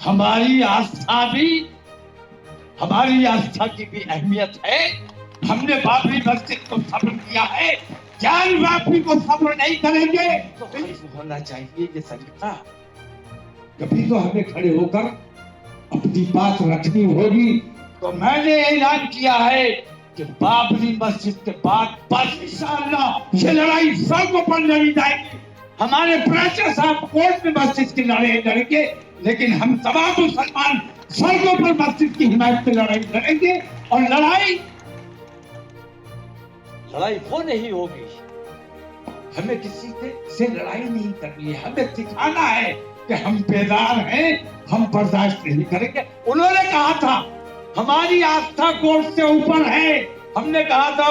हमारी आस्था भी, हमारी आस्था की भी अहमियत है। हमने बाबरी मस्जिद को सब्र किया है, जान बाबरी को सब्र नहीं करेंगे तो खत्म होना चाहिए ये सलीका। कभी तो हमें खड़े होकर अपनी बात रखनी होगी। तो मैंने ऐलान किया है कि बाबरी मस्जिद के बाद बस इंशाअल्लाह ये लड़ाई सड़कों पर लड़ी जाएगी। हमारे प्राचार्य साहब कोर्ट में मस्जिद की लड़ाई लड़ेंगे, लेकिन हम तमाम मुसलमान सड़कों पर मस्जिद की हिमायत पे लड़ाई लड़ेंगे। और लड़ाई वो नहीं होगी, हमें किसी से लड़ाई नहीं करनी है। हमें दिखाना है कि हम बेदार हैं, हम बर्दाश्त नहीं करेंगे। उन्होंने कहा था हमारी आस्था कोर्ट से ऊपर है। हमने कहा था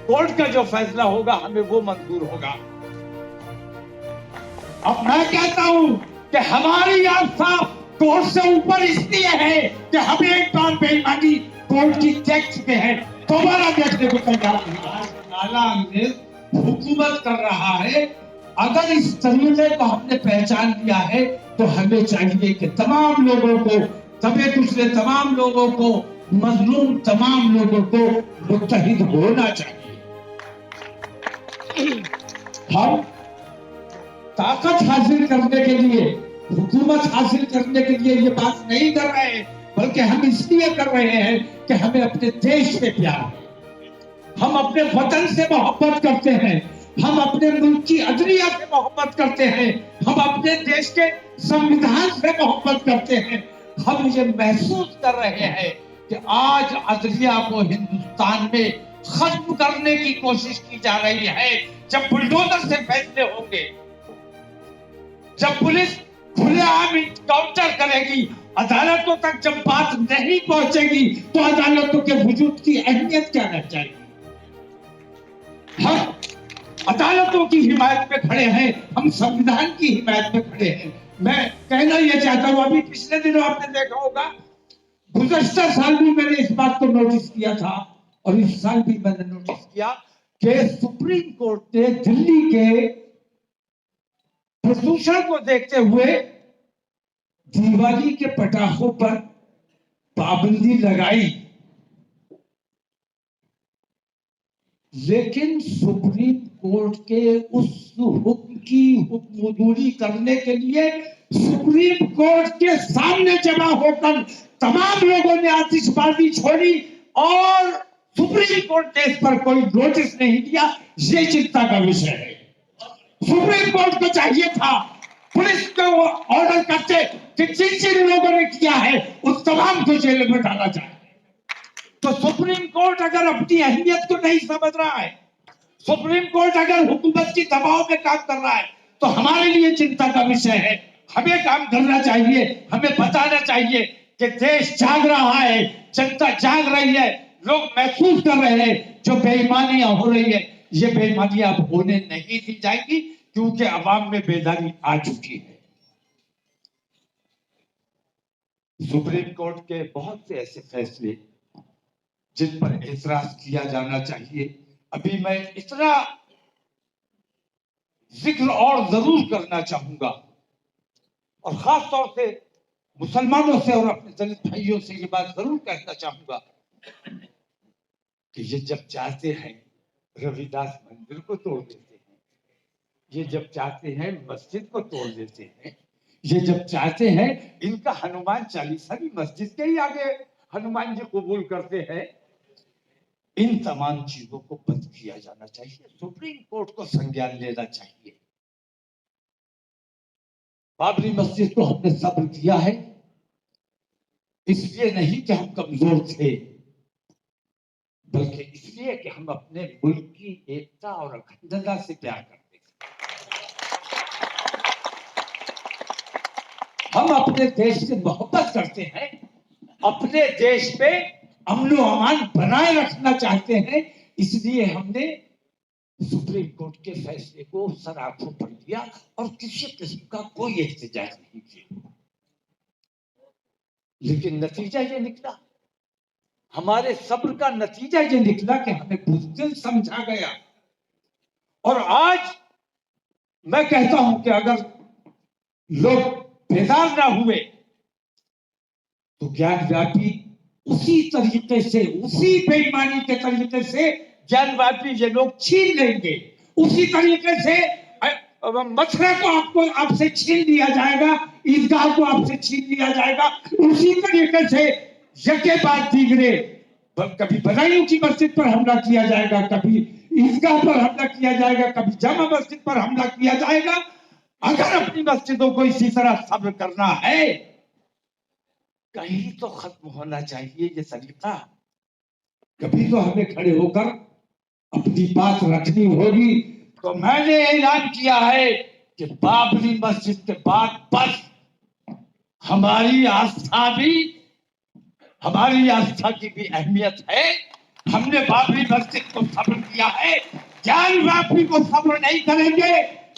कोर्ट का जो फैसला होगा हमें वो मंजूर होगा। अब मैं कहता हूं कि हमारी आस्था कोर्ट से ऊपर इसलिए है कि हम एक बार बेईमानी कोर्ट की देख चुके हैं, दोबारा देखने को तैयार नहीं। नाला अंग्रेज हुकूमत कर रहा है। अगर इस तरीके को हमने पहचान लिया है तो हमें चाहिए कि तमाम लोगों को, दबे कुचले तमाम लोगों को, मजलूम तमाम लोगों को मुत्तहिद होना चाहिए। हम ताकत हासिल करने के लिए, हुकूमत हासिल करने के लिए ये बात नहीं कर रहे हैं, बल्कि हम इसलिए कर रहे हैं कि हमें अपने देश से प्यार है, हम अपने वतन से मोहब्बत करते हैं, हम अपने मुल्क की अदलिया से मोहब्बत करते हैं, हम अपने देश के संविधान से मोहब्बत करते हैं। हम ये महसूस कर रहे हैं कि आज अदलिया को हिंदुस्तान में खत्म करने की कोशिश की जा रही है। जब बुलडोजर से फैसले होंगे, जब पुलिस खुलेआम इनकाउंटर करेगी, अदालतों तक जब बात नहीं पहुंचेगी तो अदालतों के वजूद की अहमियत क्या रह जाएगी। हम अदालतों की हिमायत पे खड़े हैं, हम संविधान की हिमायत पे खड़े हैं। मैं कहना यह चाहता हूं, अभी पिछले दिनों आपने देखा होगा, गुज़श्ता साल भी मैंने इस बात को नोटिस किया था और इस साल भी मैंने नोटिस किया कि सुप्रीम कोर्ट ने दिल्ली के प्रदूषण को देखते हुए दिवाली के पटाखों पर पाबंदी लगाई, लेकिन सुप्रीम कोर्ट के उस हुक्म की हुक्मदूरी करने के लिए सुप्रीम कोर्ट के सामने जमा होकर तमाम लोगों ने आतिशबाजी छोड़ी और सुप्रीम कोर्ट ने इस पर कोई नोटिस नहीं दिया। ये चिंता का विषय है। सुप्रीम कोर्ट को चाहिए था पुलिस को ऑर्डर करते कि जिन जिन लोगों ने किया है उस तमाम को जेल में डाला जाए। तो सुप्रीम कोर्ट अगर अपनी अहमियत को नहीं समझ रहा है, सुप्रीम कोर्ट अगर हुकूमत की दबाव में काम कर रहा है, तो हमारे लिए चिंता का विषय है। हमें काम करना चाहिए, हमें बताना चाहिए कि देश जाग रहा है, जनता जाग रही है, लोग महसूस कर रहे हैं जो बेईमानियां हो रही है, ये बेईमानियां अब होने नहीं दी जाएगी क्योंकि अवाम में बेदारी आ चुकी है। सुप्रीम कोर्ट के बहुत से ऐसे फैसले जिन पर एतराज किया जाना चाहिए। अभी मैं इतना जिक्र और जरूर करना चाहूंगा और खास तौर से मुसलमानों से और अपने दलित भाइयों से ये बात जरूर कहना चाहूंगा कि ये जब चाहते हैं रविदास मंदिर को तोड़ देते हैं, ये जब चाहते हैं मस्जिद को तोड़ देते हैं, ये जब चाहते हैं इनका हनुमान चालीसा भी मस्जिद के ही आगे हनुमान जी कबूल करते हैं। इन तमाम चीजों को बंद किया जाना चाहिए, सुप्रीम कोर्ट को संज्ञान लेना चाहिए। बाबरी मस्जिद को हमने सब्र किया है इसलिए नहीं कि हम कमजोर थे, बल्कि इसलिए कि हम अपने मुल्क की एकता और अखंडता से प्यार करते थे। हम अपने देश से मोहब्बत करते हैं, अपने देश पे अमन व अमान बनाए रखना चाहते हैं, इसलिए हमने सुप्रीम कोर्ट के फैसले को सर आंखों पर लिया और किसी किस्म का कोई एहतजाज नहीं किया। लेकिन नतीजा ये निकला, हमारे सब्र का नतीजा ये निकला कि हमें बुज़दिल समझा गया। और आज मैं कहता हूं कि अगर लोग बेदार ना हुए तो ज्ञानव्यापी उसी तरीके से, उसी बेईमानी के तरीके से ज्ञानव्यापी ये लोग छीन लेंगे। उसी तरीके से मथुरा को आपको आपसे छीन लिया जाएगा, ईदगाह को आपसे छीन लिया जाएगा। उसी तरीके से यके बाद दीगरे, कभी बदायूं की मस्जिद पर हमला किया जाएगा, कभी ईदगाह पर हमला किया जाएगा, कभी जामा मस्जिद पर हमला किया जाएगा। अगर अपनी मस्जिदों को इसी तरह सब्र करना है, कहीं तो खत्म होना चाहिए ये सलीका। कभी तो हमें खड़े होकर अपनी बात रखनी होगी। तो मैंने ऐलान किया है कि बाबरी मस्जिद के बाद बस हमारी आस्था की भी अहमियत है। हमने बाबरी मस्जिद को सब्र किया है, ज्ञानव्यापी को सब्र नहीं करेंगे।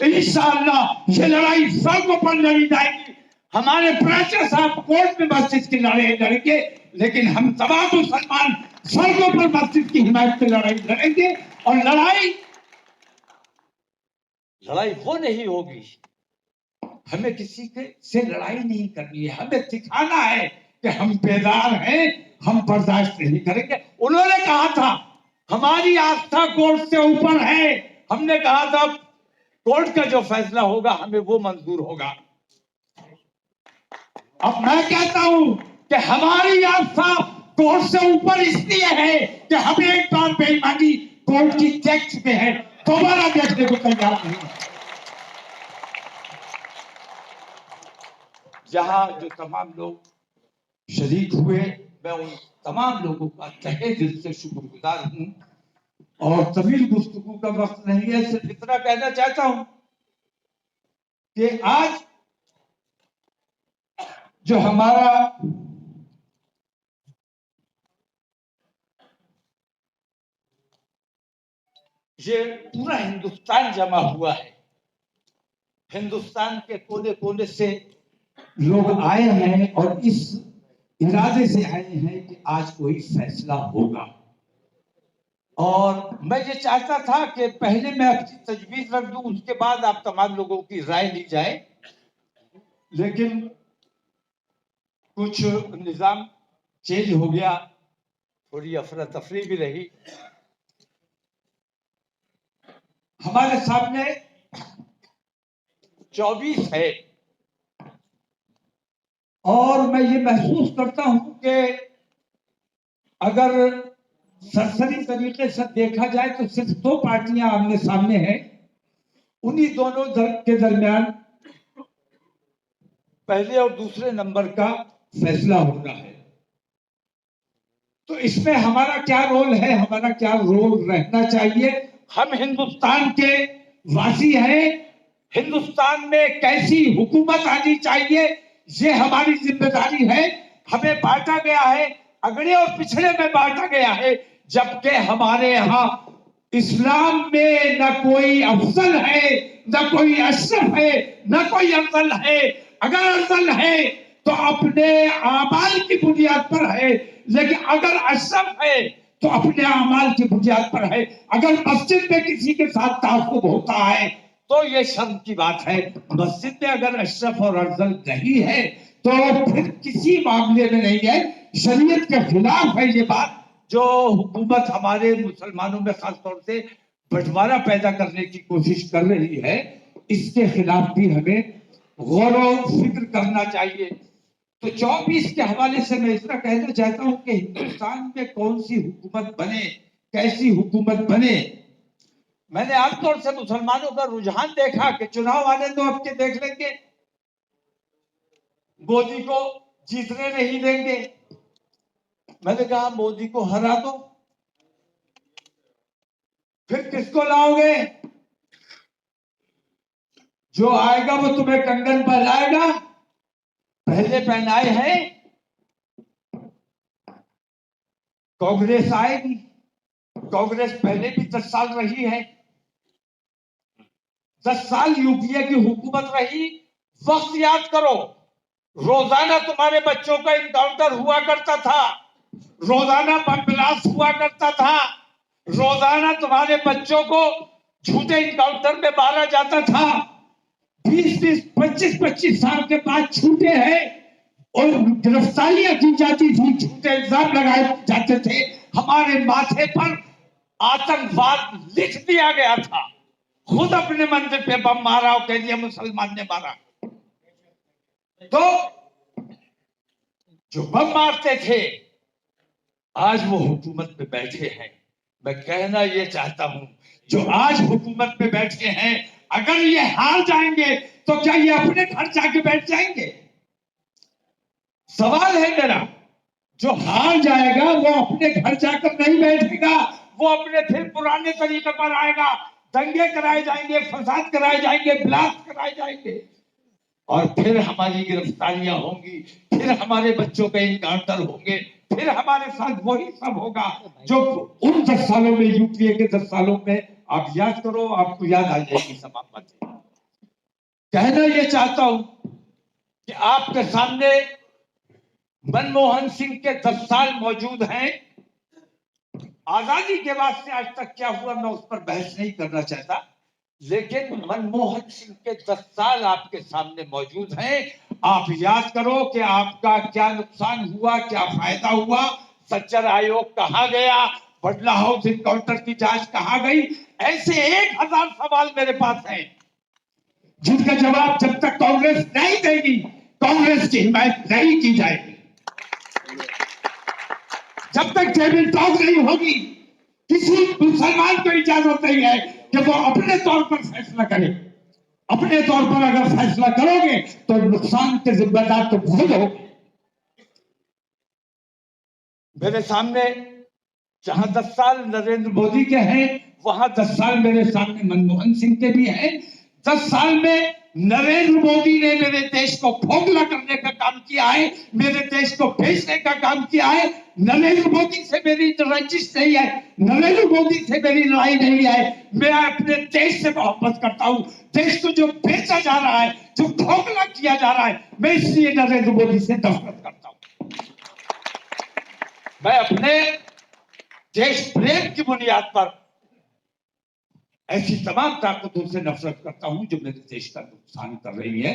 इंशाअल्लाह ये लड़ाई सड़कों पर लड़ी जाएगी। हमारे प्राचार्य साहब कोर्ट में मस्जिद की लड़ाई लड़ेंगे, लेकिन हम तमाम मुसलमान सड़कों पर मस्जिद की हिमायत की लड़ाई लड़ेंगे। और लड़ाई वो नहीं होगी, हमें किसी के से लड़ाई नहीं करनी है। हमें दिखाना है कि हम बेदार हैं, हम बर्दाश्त नहीं करेंगे। उन्होंने कहा था हमारी आस्था कोर्ट से ऊपर है। हमने कहा था कोर्ट का जो फैसला होगा हमें वो मंजूर होगा। अब मैं कहता हूं कि हमारी आस्था कोर्ट से ऊपर इसलिए है कि हम एक बार बेईमानी कोर्ट की देख चुके हैं, दोबारा देखने को तैयार नहीं। जहां जो तमाम लोग शरीक हुए, मैं उन तमाम लोगों का तहे दिल से शुक्रगुजार हूं। और तवील गुफ्तगू का वक्त नहीं है, सिर्फ इतना कहना चाहता हूं कि आज जो हमारा ये पूरा हिंदुस्तान जमा हुआ है, हिंदुस्तान के कोने कोने से लोग आए हैं और इस इरादे से आए हैं कि आज कोई फैसला होगा। और मैं ये चाहता था कि पहले मैं अपनी तजवीज रख दूं, उसके बाद आप तमाम लोगों की राय ली जाए, लेकिन कुछ निजाम चेंज हो गया, थोड़ी अफरा तफरी भी रही। हमारे सामने 24 है और मैं ये महसूस करता हूं कि अगर सरसरी तरीके से देखा जाए तो सिर्फ 2 पार्टियां आमने सामने हैं। उन्हीं दोनों के दरमियान पहले और दूसरे नंबर का फैसला होना है। तो इसमें हमारा क्या रोल है, हमारा क्या रोल रहना चाहिए? हम हिंदुस्तान के वासी हैं, हिंदुस्तान में कैसी हुकूमत आनी चाहिए ये हमारी जिम्मेदारी है। हमें बांटा गया है, अगड़े और पिछड़े में बांटा गया है, जबकि हमारे यहाँ इस्लाम में न कोई अफजल है, न कोई अशरफ है, न कोई अफजल है। अगर अफजल है तो अपने आमाल की बुनियाद पर है, लेकिन अगर अशरफ है तो अपने अमाल की बुनियाद पर है। अगर मस्जिद में किसी के साथ ताक़ुब होता है तो ये शर्म की बात है। मस्जिद में अगर अशरफ और अफजल नहीं है तो फिर किसी मामले में नहीं है, शरीयत के खिलाफ है ये बात। जो हुकूमत हमारे मुसलमानों में खास तौर से बंटवारा पैदा करने की कोशिश कर रही है, इसके खिलाफ भी हमें गौर व फिक्र करना चाहिए। तो 24 के हवाले से मैं इतना कहना चाहता हूं कि हिंदुस्तान में कौन सी हुकूमत बने, कैसी हुकूमत बने। मैंने आमतौर से मुसलमानों का रुझान देखा कि चुनाव आने दो, अब के देख लेंगे, मोदी को जीतने नहीं देंगे। मैंने कहा मोदी को हरा दो, फिर किसको लाओगे? जो आएगा वो तुम्हें कंगन पहनाएगा, पहले पहनाए हैं। कांग्रेस आएगी, कांग्रेस पहले भी 10 साल रही है, 10 साल यूपीए की हुकूमत रही। वक्त याद करो, रोजाना तुम्हारे बच्चों का इनकाउंटर हुआ करता था, रोजाना बम ब्लास्ट हुआ करता था, रोजाना तुम्हारे बच्चों को झूठे इनकाउंटर में मारा जाता था। 20-20, 25-25 साल के बाद छूटे हैं, और गिरफ्तारियां की जाती थी, झूठे इल्जाम लगाए जाते थे, हमारे माथे पर आतंकवाद लिख दिया गया था। खुद अपने मंदिर पे बम मारा और कह दिया मुसलमान ने मारा। तो जो बम मारते थे आज वो हुकूमत में बैठे हैं। मैं कहना ये चाहता हूं, जो आज हुकूमत में बैठे हैं, अगर ये हार जाएंगे तो क्या ये अपने घर जाके बैठ जाएंगे? सवाल है मेरा। जो हार जाएगा वो अपने घर जाकर नहीं बैठेगा, वो अपने फिर पुराने तरीके पर आएगा। दंगे कराए जाएंगे, फसाद कराए जाएंगे, ब्लास्ट कराए जाएंगे, और फिर हमारी गिरफ्तारियां होंगी, फिर हमारे बच्चों के इनकाउंटर होंगे, फिर हमारे साथ वही सब होगा जो उन 10 सालों में, यूपीए के 10 सालों में। आप याद करो, आपको याद आ जाएगी सब बातें। कहना ये चाहता हूं कि आपके सामने मनमोहन सिंह के 10 साल मौजूद हैं। आजादी के बाद से आज तक क्या हुआ मैं उस पर बहस नहीं करना चाहता, लेकिन मनमोहन सिंह के 10 साल आपके सामने मौजूद हैं। आप याद करो कि आपका क्या नुकसान हुआ, क्या फायदा हुआ, सच्चर आयोग कहां गया, बडला हाउस इनकाउंटर की जांच कहां गई। ऐसे 1000 सवाल मेरे पास हैं जिनका जवाब जब तक कांग्रेस नहीं देगी, कांग्रेस की हिमायत नहीं की जाएगी। जब तक टेबल टॉक नहीं होगी, किसी मुसलमान को इजाजत नहीं है कि वो अपने तौर पर फैसला करे। अपने तौर पर अगर फैसला करोगे तो नुकसान के जिम्मेदार तो खुद हो। मेरे सामने जहां 10 साल नरेंद्र मोदी के हैं, वहां 10 साल मेरे सामने मनमोहन सिंह के भी हैं। 10 साल में नरेंद्र मोदी ने मेरे देश को खोखला करने का काम किया है, मेरे देश को बेचने का काम किया है। नरेंद्र मोदी से मेरी रंजिश नहीं है, नरेंद्र मोदी से मेरी लड़ाई नहीं है। मैं अपने देश से मोहब्बत करता हूं। देश को जो बेचा जा रहा है, जो खोखला किया जा रहा है, मैं इसलिए नरेंद्र मोदी से नफरत करता हूं। मैं अपने देश प्रेम की बुनियाद पर ऐसी तमाम ताकतों से नफरत करता हूं जो मेरे देश का नुकसान कर रही है।